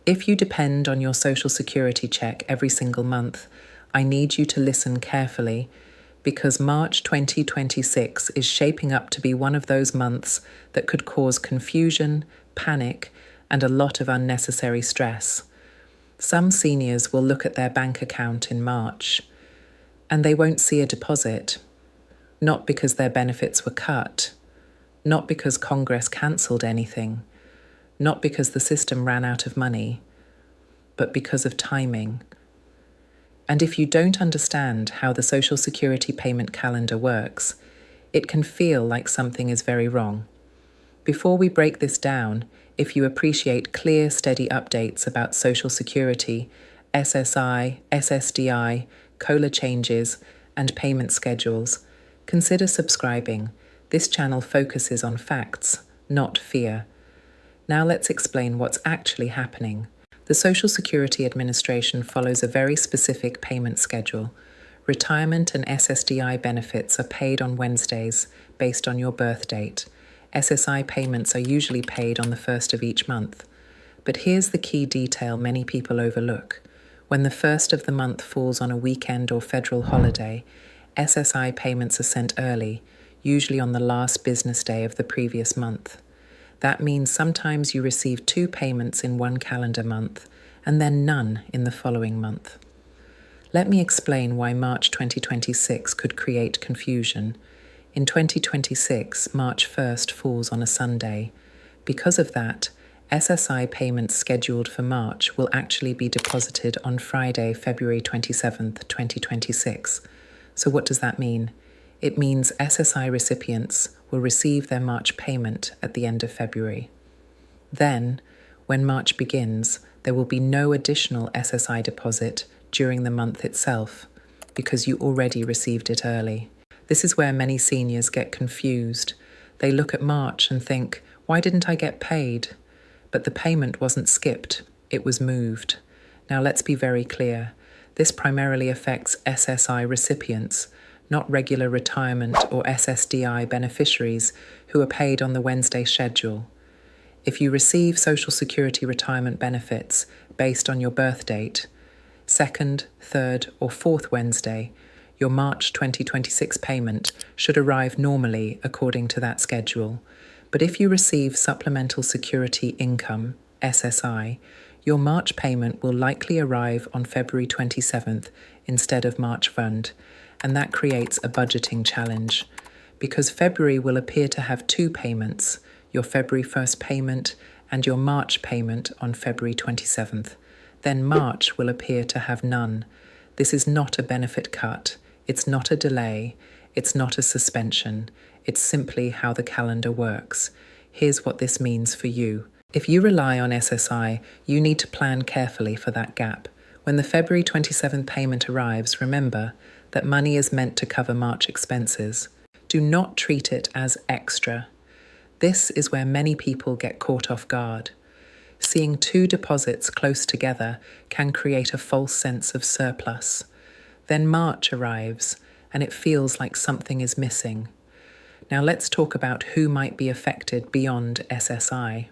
If you depend on your Social Security check every single month, I need you to listen carefully because March 2026 is shaping up to be one of those months that could cause confusion, panic, and a lot of unnecessary stress. Some seniors will look at their bank account in March and they won't see a deposit, not because their benefits were cut, not because Congress cancelled anything, not because the system ran out of money, but because of timing. And if you don't understand how the Social Security payment calendar works, it can feel like something is very wrong. Before we break this down, if you appreciate clear, steady updates about Social Security, SSI, SSDI, COLA changes, and payment schedules, consider subscribing. This channel focuses on facts, not fear. Now let's explain what's actually happening. The Social Security Administration follows a very specific payment schedule. Retirement and SSDI benefits are paid on Wednesdays based on your birth date. SSI payments are usually paid on the first of each month. But here's the key detail many people overlook. When the first of the month falls on a weekend or federal holiday, SSI payments are sent early, usually on the last business day of the previous month. That means sometimes you receive 2 payments in one calendar month and then none in the following month. Let me explain why March 2026 could create confusion. In 2026, March 1st falls on a Sunday. Because of that, SSI payments scheduled for March will actually be deposited on Friday, February 27th, 2026. So what does that mean? It means SSI recipients will receive their March payment at the end of February. Then, when March begins, there will be no additional SSI deposit during the month itself because you already received it early. This is where many seniors get confused. They look at March and think, why didn't I get paid? But the payment wasn't skipped, it was moved. Now let's be very clear. This primarily affects SSI recipients, not regular retirement or SSDI beneficiaries who are paid on the Wednesday schedule. If you receive Social Security retirement benefits based on your birth date, 2nd, 3rd, or 4th Wednesday, your March 2026 payment should arrive normally according to that schedule. But if you receive Supplemental Security Income, SSI, your March payment will likely arrive on February 27th instead of March fund, and that creates a budgeting challenge because February will appear to have 2 payments, your February 1st payment and your March payment on February 27th. Then March will appear to have none. This is not a benefit cut. It's not a delay. It's not a suspension. It's simply how the calendar works. Here's what this means for you. If you rely on SSI, you need to plan carefully for that gap. When the February 27th payment arrives, remember that money is meant to cover March expenses. Do not treat it as extra. This is where many people get caught off guard. Seeing 2 deposits close together can create a false sense of surplus. Then March arrives, and it feels like something is missing. Now let's talk about who might be affected beyond SSI.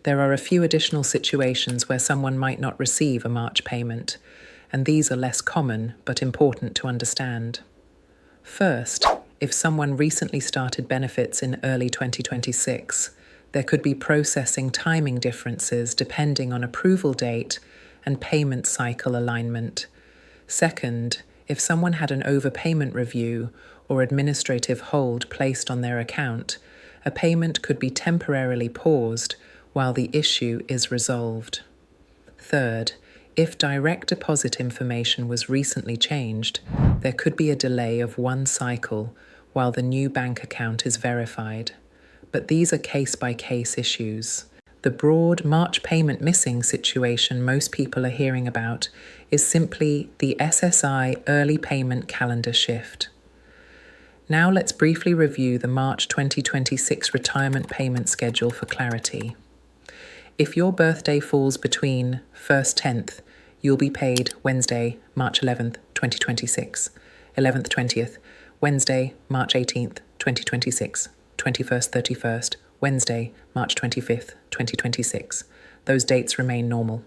There are a few additional situations where someone might not receive a March payment, and these are less common but important to understand. First, if someone recently started benefits in early 2026, there could be processing timing differences depending on approval date and payment cycle alignment. Second, if someone had an overpayment review or administrative hold placed on their account, a payment could be temporarily paused while the issue is resolved. Third, if direct deposit information was recently changed, there could be a delay of 1 cycle while the new bank account is verified. But these are case-by-case issues. The broad March payment missing situation most people are hearing about is simply the SSI early payment calendar shift. Now let's briefly review the March 2026 retirement payment schedule for clarity. If your birthday falls between 1st 10th, you'll be paid Wednesday, March 11th, 2026, 11th 20th, Wednesday, March 18th, 2026, 21st 31st, Wednesday, March 25th, 2026. those dates remain normal.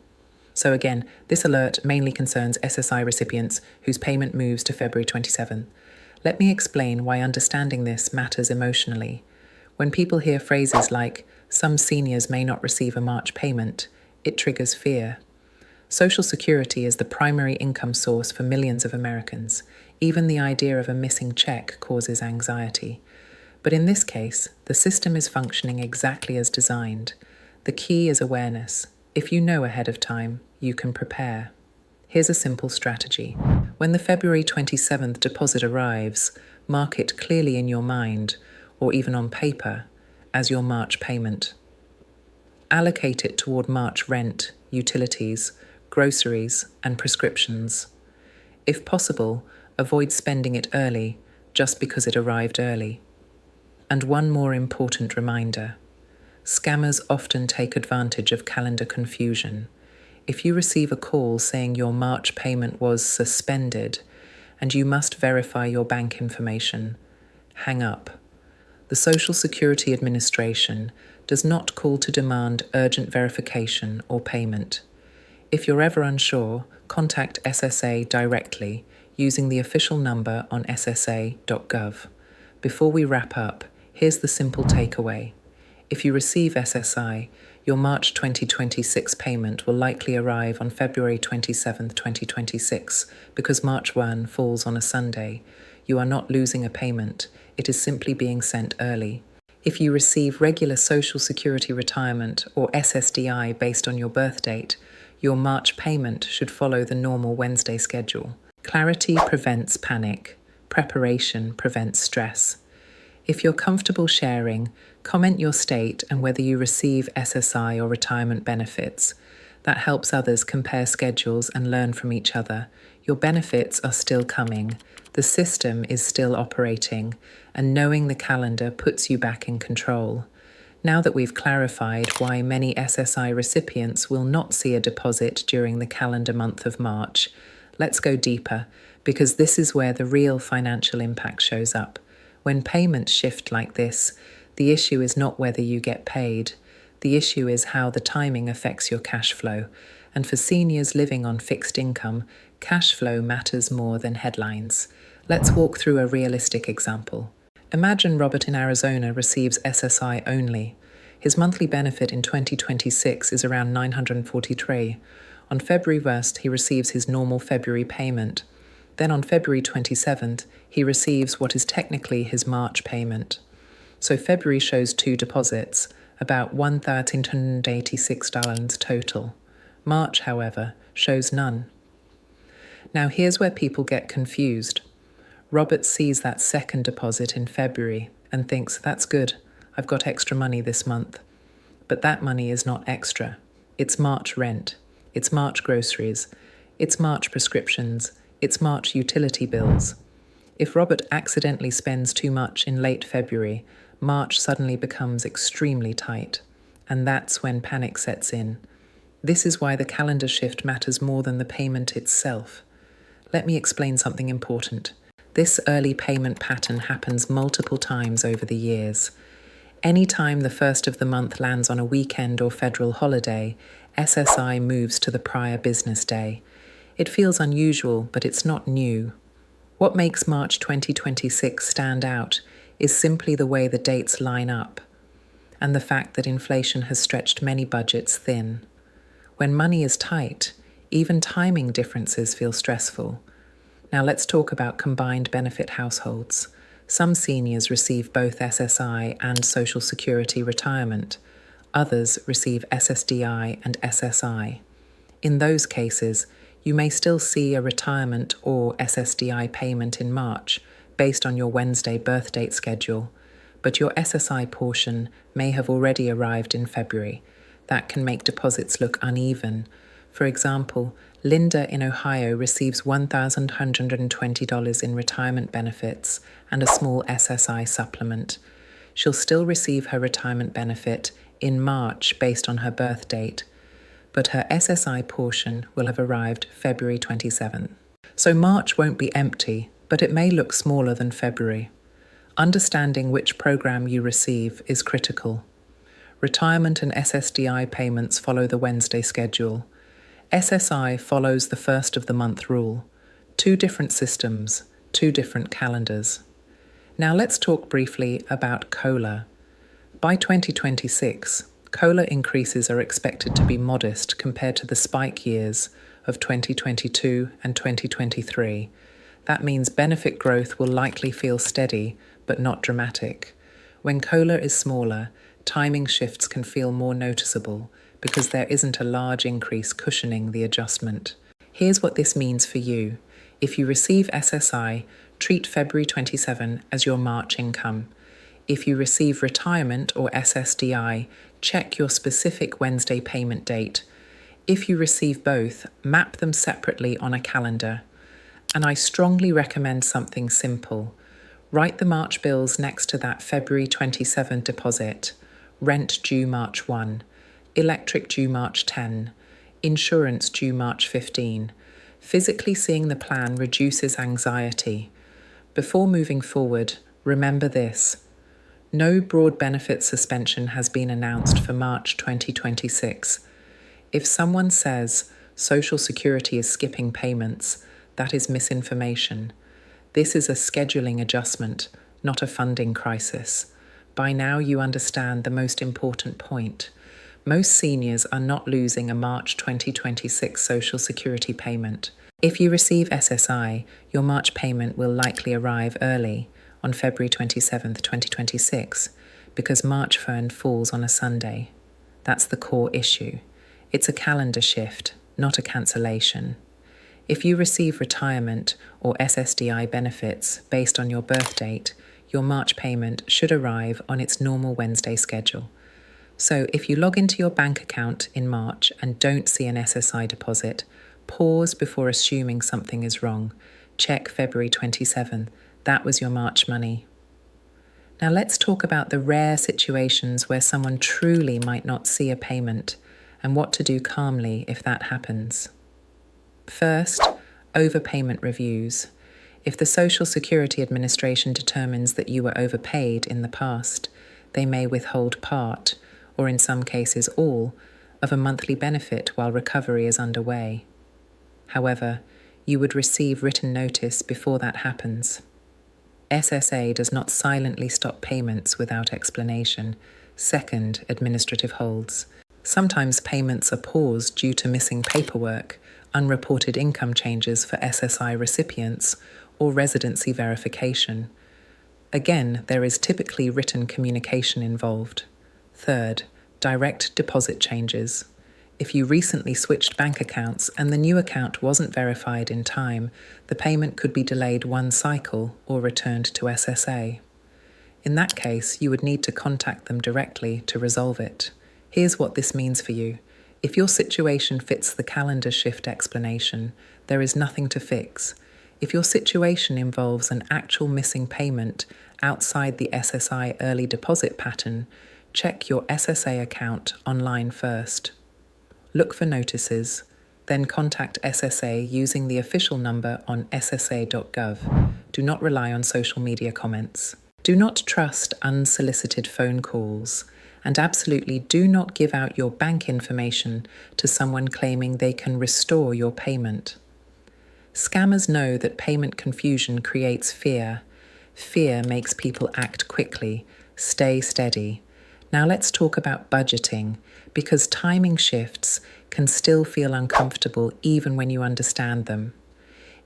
So again, this alert mainly concerns SSI recipients whose payment moves to February 27. Let me explain why understanding this matters emotionally. When people hear phrases like, "some seniors may not receive a March payment," it triggers fear. Social Security is the primary income source for millions of Americans. Even the idea of a missing check causes anxiety. But in this case, the system is functioning exactly as designed. The key is awareness. If you know ahead of time, you can prepare. Here's a simple strategy. When the February 27th deposit arrives, mark it clearly in your mind, or even on paper, as your March payment. Allocate it toward March rent, utilities, groceries, and prescriptions. If possible, avoid spending it early just because it arrived early. And one more important reminder. Scammers often take advantage of calendar confusion. If you receive a call saying your March payment was suspended and you must verify your bank information, hang up. The Social Security Administration does not call to demand urgent verification or payment. If you're ever unsure, contact SSA directly using the official number on ssa.gov. Before we wrap up, here's the simple takeaway. If you receive SSI, your March 2026 payment will likely arrive on February 27, 2026, because March 1 falls on a Sunday. You are not losing a payment, it is simply being sent early. If you receive regular Social Security retirement or SSDI based on your birth date, your March payment should follow the normal Wednesday schedule. Clarity prevents panic. Preparation prevents stress. If you're comfortable sharing, comment your state and whether you receive SSI or retirement benefits. That helps others compare schedules and learn from each other. Your benefits are still coming. The system is still operating, and knowing the calendar puts you back in control. Now that we've clarified why many SSI recipients will not see a deposit during the calendar month of March, let's go deeper, because this is where the real financial impact shows up. When payments shift like this, the issue is not whether you get paid. The issue is how the timing affects your cash flow. And for seniors living on fixed income, cash flow matters more than headlines. Let's walk through a realistic example. Imagine Robert in Arizona receives SSI only. His monthly benefit in 2026 is around $943. On February 1st, he receives his normal February payment. Then on February 27th, he receives what is technically his March payment. So February shows two deposits, about $1,386 total. March, however, shows none. Now here's where people get confused. Robert sees that second deposit in February and thinks, that's good, I've got extra money this month. But that money is not extra. It's March rent, it's March groceries, it's March prescriptions, it's March utility bills. If Robert accidentally spends too much in late February, March suddenly becomes extremely tight, and that's when panic sets in. This is why the calendar shift matters more than the payment itself. Let me explain something important. This early payment pattern happens multiple times over the years. Any time the first of the month lands on a weekend or federal holiday, SSI moves to the prior business day. It feels unusual, but it's not new. What makes March 2026 stand out is simply the way the dates line up, and the fact that inflation has stretched many budgets thin. When money is tight, even timing differences feel stressful. Now let's talk about combined benefit households. Some seniors receive both SSI and Social Security retirement. Others receive SSDI and SSI. In those cases, you may still see a retirement or SSDI payment in March based on your Wednesday birth date schedule, but your SSI portion may have already arrived in February. That can make deposits look uneven. For example, Linda in Ohio receives $1,120 in retirement benefits and a small SSI supplement. She'll still receive her retirement benefit in March based on her birth date, but her SSI portion will have arrived February 27. So March won't be empty, but it may look smaller than February. Understanding which program you receive is critical. Retirement and SSDI payments follow the Wednesday schedule. SSI follows the first of the month rule. Two different systems, two different calendars. Now let's talk briefly about COLA. By 2026, COLA increases are expected to be modest compared to the spike years of 2022 and 2023. That means benefit growth will likely feel steady, but not dramatic. When COLA is smaller, timing shifts can feel more noticeable because there isn't a large increase cushioning the adjustment. Here's what this means for you. If you receive SSI, treat February 27 as your March income. If you receive retirement or SSDI, check your specific Wednesday payment date. If you receive both, map them separately on a calendar. And I strongly recommend something simple. Write the March bills next to that February 27 deposit. Rent due March 1, electric due March 10, insurance due March 15. Physically seeing the plan reduces anxiety. Before moving forward, remember this. No broad benefit suspension has been announced for March 2026. If someone says Social Security is skipping payments, that is misinformation. This is a scheduling adjustment, not a funding crisis. By now you understand the most important point. Most seniors are not losing a March 2026 Social Security payment. If you receive SSI, your March payment will likely arrive early, on February 27, 2026, because March Fern falls on a Sunday. That's the core issue. It's a calendar shift, not a cancellation. If you receive retirement or SSDI benefits based on your birth date, your March payment should arrive on its normal Wednesday schedule. So if you log into your bank account in March and don't see an SSI deposit, pause before assuming something is wrong. Check February 27. That was your March money. Now let's talk about the rare situations where someone truly might not see a payment and what to do calmly if that happens. First, overpayment reviews. If the Social Security Administration determines that you were overpaid in the past, they may withhold part, or in some cases all, of a monthly benefit while recovery is underway. However, you would receive written notice before that happens. SSA does not silently stop payments without explanation. Second, administrative holds. Sometimes payments are paused due to missing paperwork, unreported income changes for SSI recipients, or residency verification. Again, there is typically written communication involved. Third, direct deposit changes. If you recently switched bank accounts and the new account wasn't verified in time, the payment could be delayed one cycle or returned to SSA. In that case, you would need to contact them directly to resolve it. Here's what this means for you. If your situation fits the calendar shift explanation, there is nothing to fix. If your situation involves an actual missing payment outside the SSI early deposit pattern, check your SSA account online first. Look for notices, then contact SSA using the official number on ssa.gov. Do not rely on social media comments. Do not trust unsolicited phone calls, and absolutely do not give out your bank information to someone claiming they can restore your payment. Scammers know that payment confusion creates fear. Fear makes people act quickly. Stay steady. Now let's talk about budgeting, because timing shifts can still feel uncomfortable even when you understand them.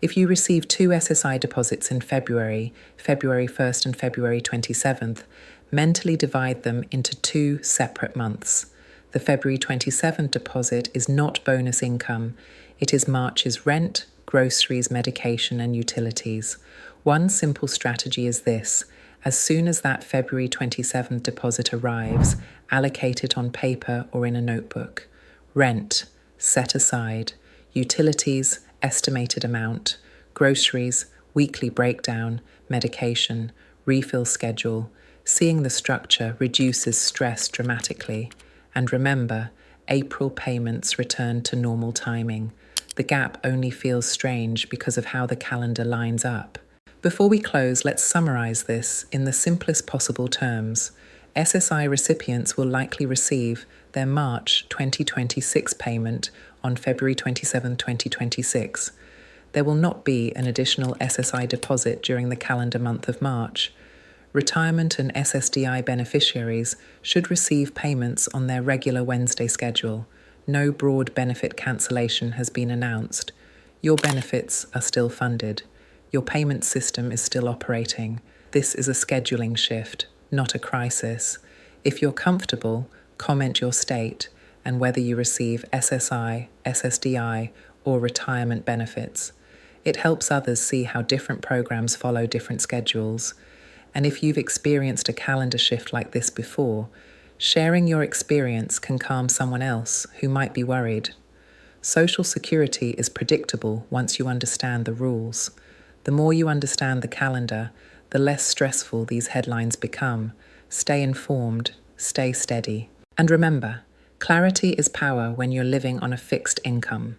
If you receive two SSI deposits in February 1st and February 27th, mentally divide them into two separate months. The February 27th deposit is not bonus income. It is March's rent, groceries, medication, and utilities. One simple strategy is this. As soon as that February 27th deposit arrives, allocate it on paper or in a notebook. Rent, set aside. Utilities, estimated amount. Groceries, weekly breakdown. Medication, refill schedule. Seeing the structure reduces stress dramatically. And remember, April payments return to normal timing. The gap only feels strange because of how the calendar lines up. Before we close, let's summarize this in the simplest possible terms. SSI recipients will likely receive their March 2026 payment on February 27, 2026. There will not be an additional SSI deposit during the calendar month of March. Retirement and SSDI beneficiaries should receive payments on their regular Wednesday schedule. No broad benefit cancellation has been announced. Your benefits are still funded. Your payment system is still operating. This is a scheduling shift, not a crisis. If you're comfortable, comment your state and whether you receive SSI, SSDI, or retirement benefits. It helps others see how different programs follow different schedules. And if you've experienced a calendar shift like this before, sharing your experience can calm someone else who might be worried. Social Security is predictable once you understand the rules. The more you understand the calendar, the less stressful these headlines become. Stay informed, stay steady. And remember, clarity is power when you're living on a fixed income.